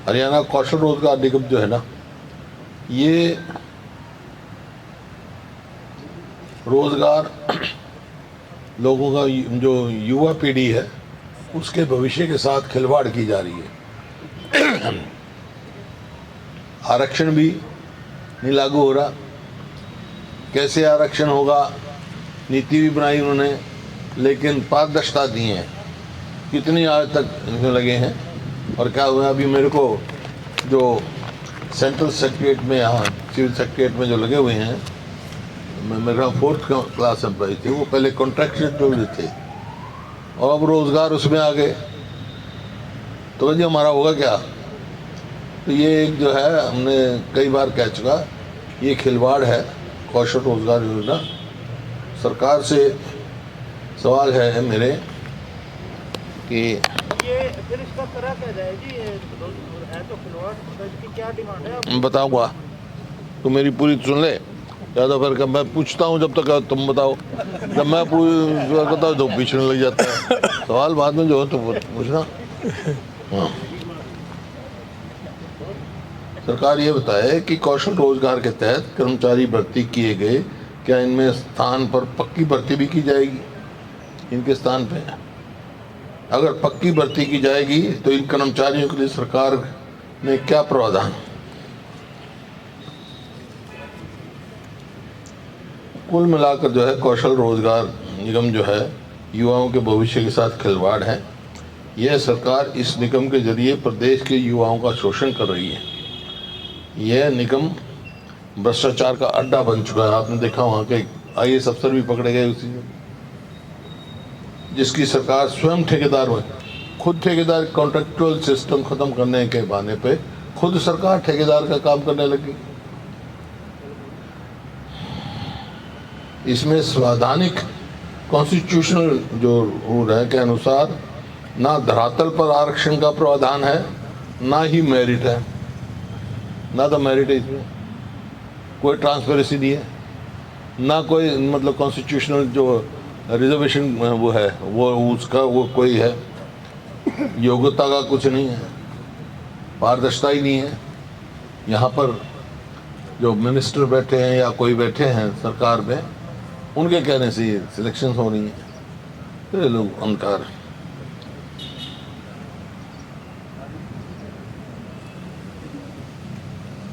हरियाणा कौशल रोजगार निगम जो है ना, ये रोजगार लोगों का जो युवा पीढ़ी है उसके भविष्य के साथ खिलवाड़ की जा रही है। आरक्षण भी नहीं लागू हो रहा। कैसे आरक्षण होगा, नीति भी बनाई उन्होंने, लेकिन पारदर्शिता दी है। कितनी आज तक इनमें लगे हैं और क्या हुआ। अभी मेरे को जो सेंट्रल सेक्रेटरीट में, यहाँ सिविल सेक्रेटरीट में जो लगे हुए हैं, मेरा 4th क्लास एम्प्लॉय थे, वो पहले कॉन्ट्रैक्चुअल जो थे और अब रोजगार उसमें आ गए। तो जी हमारा होगा क्या। तो ये एक जो है, हमने कई बार कह चुका, ये खिलवाड़ है कौशल रोजगार योजना। सरकार से सवाल है मेरे कि ये फिर इसका करा क्या जाए जी, ये है तो खिलवाड़, तो इसकी क्या डिमांड है आप बताऊंगा तो मेरी पूरी सुन ले। ज़्यादा फिर मैं पूछता हूँ जब तक तुम बताओ, जब मैं करता हूँ तो पीछने लग जाता है। सवाल बाद में जो हो तो पूछना। हाँ, सरकार ये बताए कि कौशल रोजगार के तहत कर्मचारी भर्ती किए गए, क्या इनमें स्थान पर पक्की भर्ती भी की जाएगी? इनके स्थान पे अगर पक्की भर्ती की जाएगी तो इन कर्मचारियों के लिए सरकार ने क्या प्रावधान? कुल मिलाकर जो है कौशल रोजगार निगम जो है युवाओं के भविष्य के साथ खिलवाड़ है। यह सरकार इस निगम के जरिए प्रदेश के युवाओं का शोषण कर रही है। यह निगम भ्रष्टाचार का अड्डा बन चुका है। आपने देखा वहाँ के IAS अफसर भी पकड़े गए उसी में, जिसकी सरकार स्वयं ठेकेदार हुए। खुद ठेकेदार कॉन्ट्रेक्चुअल सिस्टम खत्म करने के बहाने पे खुद सरकार ठेकेदार का काम करने लगी। इसमें संवैधानिक कॉन्स्टिट्यूशनल जो रूल है के अनुसार ना धरातल पर आरक्षण का प्रावधान है, ना ही मेरिट है, ना तो मेरिट है, इसमें कोई ट्रांसपेरेंसी नहीं है, ना कोई मतलब कॉन्स्टिट्यूशनल जो रिजर्वेशन वो है वो उसका वो कोई है, योग्यता का कुछ नहीं है, पारदर्शिता ही नहीं है। यहाँ पर जो मिनिस्टर बैठे हैं या कोई बैठे हैं सरकार में, उनके कहने से ये सिलेक्शन हो रही है। तो ये लोग अहंकार।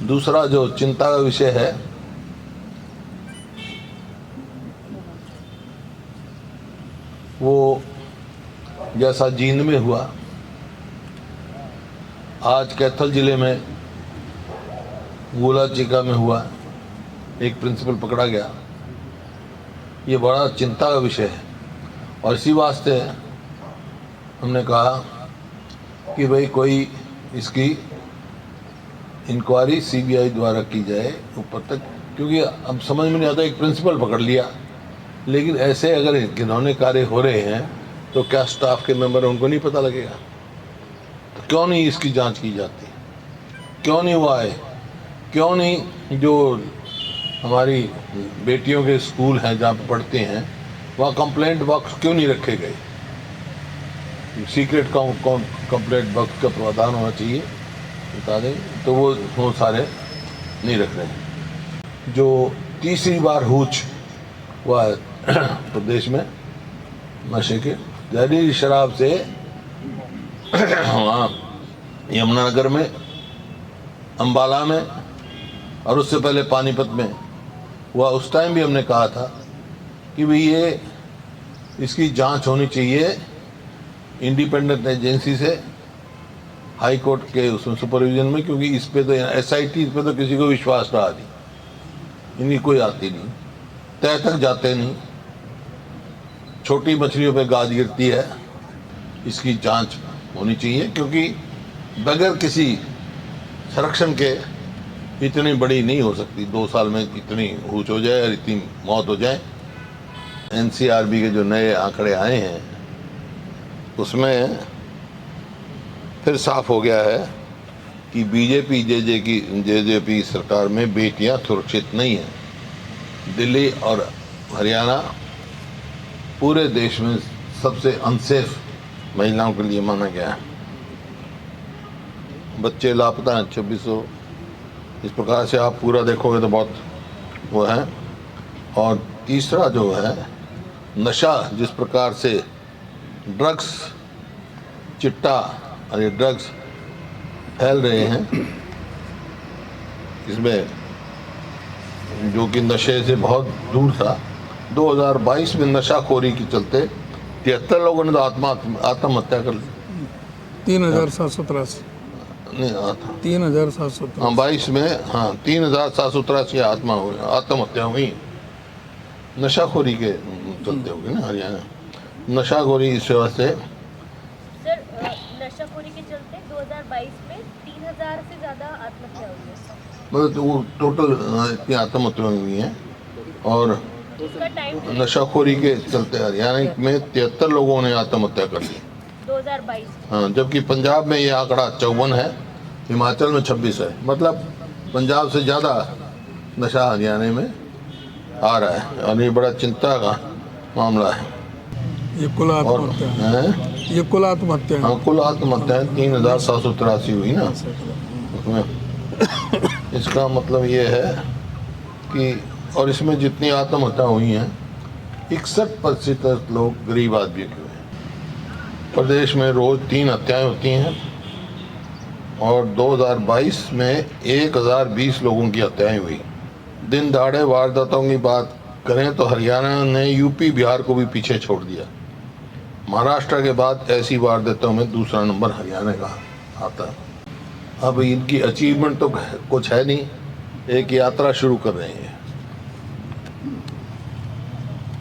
दूसरा जो चिंता का विषय है वो जैसा जींद में हुआ, आज कैथल जिले में गोला चिका में हुआ, एक प्रिंसिपल पकड़ा गया। ये बड़ा चिंता का विषय है और इसी वास्ते हमने कहा कि भाई कोई इसकी इंक्वायरी CBI द्वारा की जाए ऊपर तक, क्योंकि अब समझ में नहीं आता। एक प्रिंसिपल पकड़ लिया, लेकिन ऐसे अगर घिनौने कार्य हो रहे हैं तो क्या स्टाफ के मेंबर उनको नहीं पता लगेगा? तो क्यों नहीं इसकी जांच की जाती? क्यों नहीं हुआ है? क्यों नहीं जो हमारी बेटियों के स्कूल हैं जहाँ पर पढ़ते हैं वहाँ कंप्लेंट बॉक्स क्यों नहीं रखे गए? सीक्रेट कंप्लेंट बॉक्स का प्रावधान होना चाहिए, बता दें। तो वो सारे नहीं रख रहे हैं। जो तीसरी बार हूच हुआ है प्रदेश में नशे के, जहरीली शराब से वहाँ यमुनानगर में, अम्बाला में और उससे पहले पानीपत में हुआ। उस टाइम भी हमने कहा था कि भाई ये इसकी जांच होनी चाहिए इंडिपेंडेंट एजेंसी से, हाई कोर्ट के उसमें सुपरविजन में, क्योंकि इस पे तो SIT पे तो किसी को विश्वास ना आती, इनकी कोई आती नहीं, तय तक जाते नहीं, छोटी मछलियों पे गाज गिरती है। इसकी जांच होनी चाहिए, क्योंकि बगैर किसी संरक्षण के इतनी बड़ी नहीं हो सकती। 2 साल में इतनी ऊँच हो जाए और इतनी मौत हो जाए। NCRB के जो नए आंकड़े आए हैं उसमें फिर साफ हो गया है कि BJP JJP सरकार में बेटियां सुरक्षित नहीं हैं। दिल्ली और हरियाणा पूरे देश में सबसे अनसेफ महिलाओं के लिए माना गया है। बच्चे लापता हैं 2600। इस प्रकार से आप पूरा देखोगे तो बहुत वो है। और तीसरा जो है नशा, जिस प्रकार से ड्रग्स, चिट्टा और ये ड्रग्स फैल रहे हैं, इसमें जो कि नशे से बहुत दूर था। 2022 में नशाखोरी के चलते 73 लोगों ने तो आत्महत्या कर ली। 3783 नहीं 3783 हाँ 22 में, हाँ 3783 आत्महत्या हुई नशाखोरी के चलते होगी ना हरियाणा। नशाखोरी इस वजह से सर नशाखोरी के चलते 2022 में 3000 से ज़्यादा आत्महत्या हुई है। मतलब तो वो टोटल इतनी आत्महत्या हुई हैं। और इसका टाइम नशाखोरी के चलते हरियाणा में 73 लोगों ने आत्महत्या कर ली 2022। हाँ, जबकि पंजाब में ये आंकड़ा 54 है, हिमाचल में 26 है। मतलब पंजाब से ज़्यादा नशा हरियाणा में आ रहा है और ये बड़ा चिंता का मामला है। ये कुल और आत्महत्या है। हैं? ये कुल आत्महत्या है। हाँ, कुल आत्महत्याएं 3783 हुई ना उसमें। इसका मतलब ये है कि, और इसमें जितनी आत्महत्या हुई हैं 61% लोग गरीब आदमी के हुए हैं। प्रदेश में रोज 3 हत्याएं होती हैं और 2022 में 1020 लोगों की हत्याएं हुई। दिन दहाड़े वारदातों की बात करें तो हरियाणा ने यूपी बिहार को भी पीछे छोड़ दिया। महाराष्ट्र के बाद ऐसी वारदातों में दूसरा नंबर हरियाणा का आता है। अब इनकी अचीवमेंट तो कुछ है नहीं, एक यात्रा शुरू कर रहे हैं,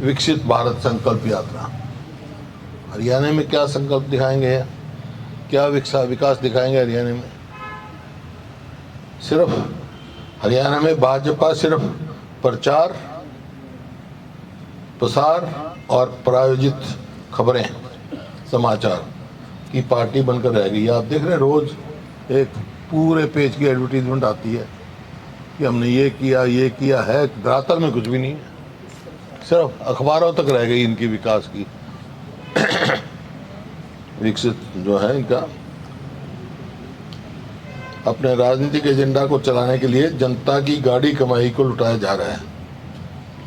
विकसित भारत संकल्प यात्रा। हरियाणा में क्या संकल्प दिखाएंगे, क्या विकास दिखाएंगे हरियाणा में? सिर्फ हरियाणा में भाजपा सिर्फ प्रचार, प्रसार और प्रायोजित खबरें, समाचार की पार्टी बनकर रह गई। आप देख रहे हैं रोज एक पूरे पेज की एडवर्टीजमेंट आती है कि हमने ये किया है, धरातल में कुछ भी नहीं है, सिर्फ अखबारों तक रह गई इनकी विकास की विकसित जो है इनका। अपने राजनीतिक एजेंडा को चलाने के लिए जनता की गाड़ी कमाई को लुटाया जा रहा है।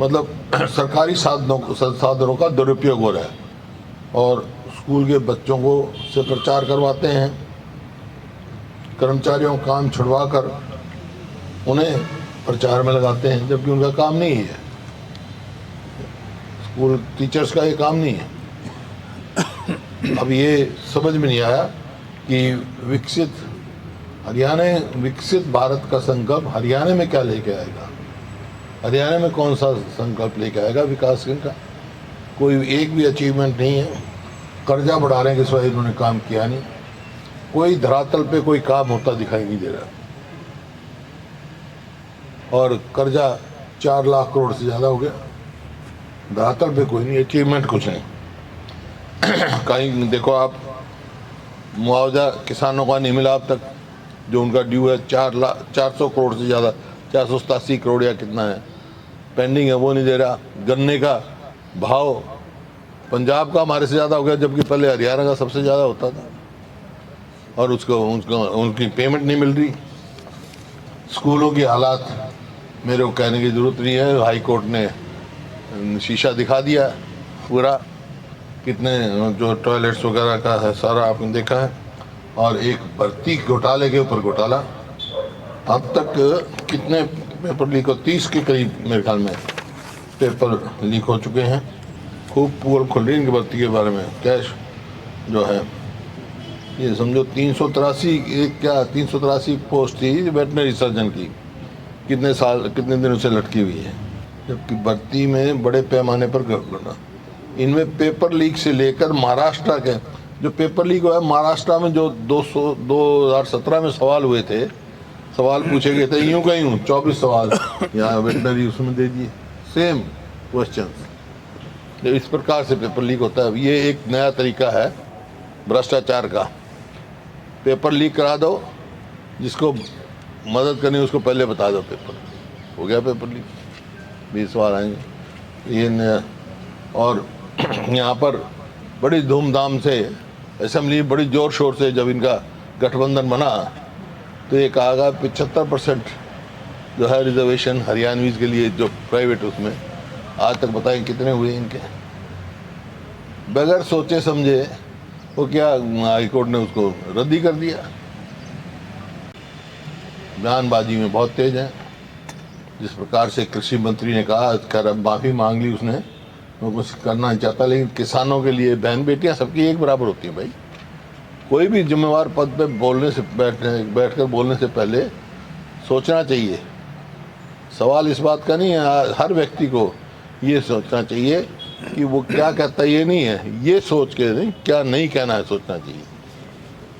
मतलब सरकारी संसाधनों का दुरुपयोग हो रहा है और स्कूल के बच्चों को से प्रचार करवाते हैं, कर्मचारियों को काम छुड़वा कर उन्हें प्रचार में लगाते हैं, जबकि उनका काम नहीं है। स्कूल टीचर्स का ये काम नहीं है। अब ये समझ में नहीं आया कि विकसित भारत का संकल्प हरियाणा में क्या लेके आएगा, हरियाणा में कौन सा संकल्प लेके आएगा विकास का? कोई एक भी अचीवमेंट नहीं है। कर्जा बढ़ा रहे हैं कि इन्होंने काम किया नहीं, कोई धरातल पे कोई काम होता दिखाई नहीं दे रहा। और कर्जा 4 लाख करोड़ से ज़्यादा हो गया, धरातल पे कोई नहीं, अचीवमेंट कुछ नहीं। कहीं देखो आप, मुआवजा किसानों का नहीं मिला अब तक, जो उनका ड्यू है 400 करोड़ से ज़्यादा, 487 करोड़ या कितना है पेंडिंग है, वो नहीं दे रहा। गन्ने का भाव पंजाब का हमारे से ज़्यादा हो गया, जबकि पहले हरियाणा का सबसे ज़्यादा होता था, और उनकी पेमेंट नहीं मिल रही। स्कूलों की हालात मेरे को कहने की ज़रूरत नहीं है, हाई कोर्ट ने शीशा दिखा दिया पूरा, कितने जो टॉयलेट्स वगैरह का है सारा आपने देखा है। और एक भर्ती घोटाले के ऊपर घोटाला, अब तक कितने पेपर लीक हो, 30 के करीब मेरे ख्याल में पेपर लीक हो चुके हैं। खूब पोल खुल रही इनकी भर्ती के बारे में। कैश जो है ये समझो 383 पोस्ट थी वेटनरी सर्जन की, कितने दिनों से लटकी हुई है, जबकि भर्ती में बड़े पैमाने पर गड़बड़। इनमें पेपर लीक से लेकर महाराष्ट्र के जो पेपर लीक हुआ है, महाराष्ट्र में जो 2017 में सवाल हुए थे, सवाल पूछे गए थे यूं का यूं 24 सवाल यहाँ वेटनरी उसमें दे दिए, सेम क्वेश्चन। इस प्रकार से पेपर लीक होता है। ये एक नया तरीका है भ्रष्टाचार का। पेपर लीक करा दो, जिसको मदद करनी उसको पहले बता दो पेपर हो गया, पेपर लीक 20 सवाल आएंगे ये नया। और यहाँ पर बड़ी धूमधाम से असेंबली बड़ी ज़ोर शोर से जब इनका गठबंधन बना तो ये कहा गया 75% जो है रिजर्वेशन हरियाणवीज के लिए जो प्राइवेट, उसमें आज तक बताएं कितने हुए इनके, बगैर सोचे समझे वो क्या हाई कोर्ट ने उसको रद्द ही कर दिया। बयानबाजी में बहुत तेज है। जिस प्रकार से कृषि मंत्री ने कहा, खैर माफ़ी मांग ली उसने, वो कुछ करना नहीं चाहता, लेकिन किसानों के लिए बहन बेटियां सबकी एक बराबर होती हैं भाई। कोई भी जिम्मेवार पद पे बोलने से बैठकर बोलने से पहले सोचना चाहिए। सवाल इस बात का नहीं है, हर व्यक्ति को ये सोचना चाहिए कि वो क्या कहता है, ये नहीं है, ये सोच के नहीं क्या नहीं कहना है सोचना चाहिए।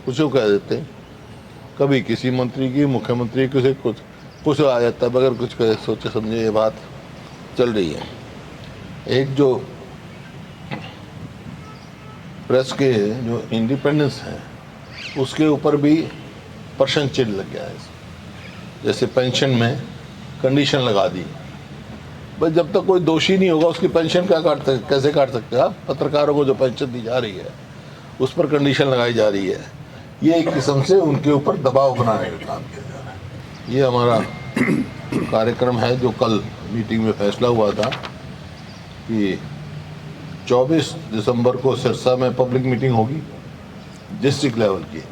कुछ कह देते हैं, कभी किसी मंत्री की, मुख्यमंत्री की कुछ आ जाता है, बगैर कुछ सोचे समझे ये बात चल रही है। एक जो प्रेस के जो इंडिपेंडेंस है उसके ऊपर भी प्रश्न चिन्ह लग गया है। जैसे पेंशन में कंडीशन लगा दी, बस जब तक कोई दोषी नहीं होगा उसकी पेंशन कैसे काट सकते हैं आप? पत्रकारों को जो पेंशन दी जा रही है उस पर कंडीशन लगाई जा रही है। ये एक किस्म से उनके ऊपर दबाव बनाने का काम किया जा रहा है। ये हमारा कार्यक्रम है जो कल मीटिंग में फैसला हुआ था कि 24 दिसंबर को सिरसा में पब्लिक मीटिंग होगी डिस्ट्रिक्ट लेवल की।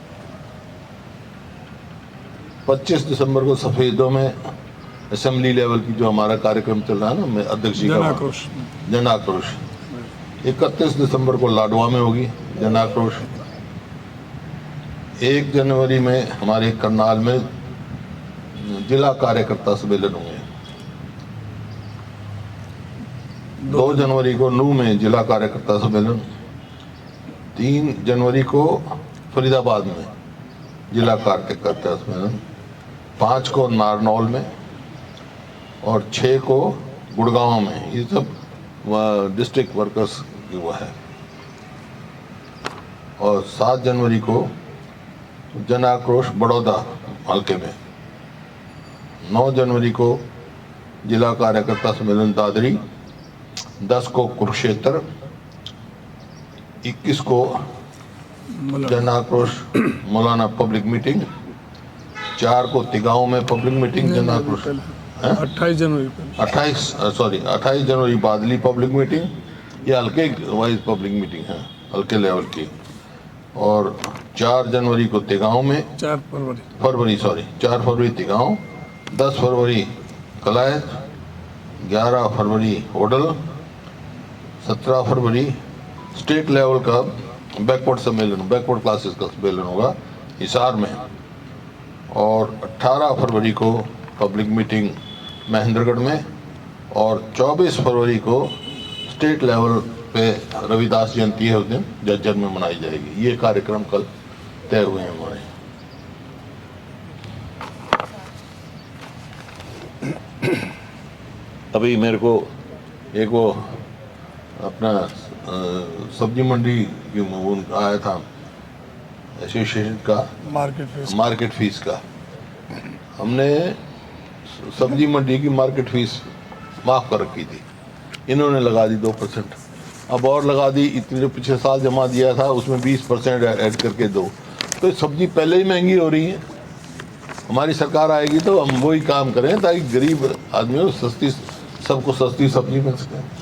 25 दिसंबर को सफेदों में असेंबली लेवल की जो हमारा कार्यक्रम चल रहा है ना, मैं अध्यक्ष जी का जन आक्रोश। 31 दिसंबर को लाडवा में होगी जन आक्रोश। 1 जनवरी में हमारे करनाल में जिला कार्यकर्ता सम्मेलन होंगे। 2 जनवरी को नूह में जिला कार्यकर्ता सम्मेलन। 3 जनवरी को फरीदाबाद में जिला कार्यकर्ता सम्मेलन। 5 को नारनौल में और 6 को गुड़गांव में। ये सब डिस्ट्रिक्ट वर्कर्स की वो है। और 7 जनवरी को जन आक्रोश बड़ौदा हल्के में। 9 जनवरी को जिला कार्यकर्ता सम्मेलन दादरी। 10 को कुरुक्षेत्र। 21 को जन आक्रोश मौलाना पब्लिक मीटिंग। 4 को तिगांव में पब्लिक मीटिंग जन आक्रोश। 28 जनवरी 28 जनवरी बादली पब्लिक मीटिंग। ये हल्के वाइज पब्लिक मीटिंग है, हल्के लेवल की। और 4 जनवरी को तिगांव में। 4 फरवरी तिगांव। 10 फरवरी कलायत। 11 फरवरी होडल। 17 फरवरी स्टेट लेवल का बैकवर्ड सम्मेलन, बैकवर्ड क्लासेस का सम्मेलन होगा हिसार में। और 18 फरवरी को पब्लिक मीटिंग महेंद्रगढ़ में। और 24 फरवरी को स्टेट लेवल पे रविदास जयंती है, उस दिन झज्जर में मनाई जाएगी। ये कार्यक्रम कल तय हुए हैं हमारे। अभी मेरे को एक वो अपना सब्जी मंडी की आया था एसोसिएशन का मार्केट फीस का। हमने सब्जी मंडी की मार्केट फीस माफ़ कर रखी थी, इन्होंने लगा दी 2%। अब और लगा दी, इतने जो पिछले साल जमा दिया था उसमें 20% ऐड करके दो। तो सब्जी पहले ही महंगी हो रही है। हमारी सरकार आएगी तो हम वही काम करें ताकि गरीब आदमियों को सबको सस्ती सब्जी मिल सके।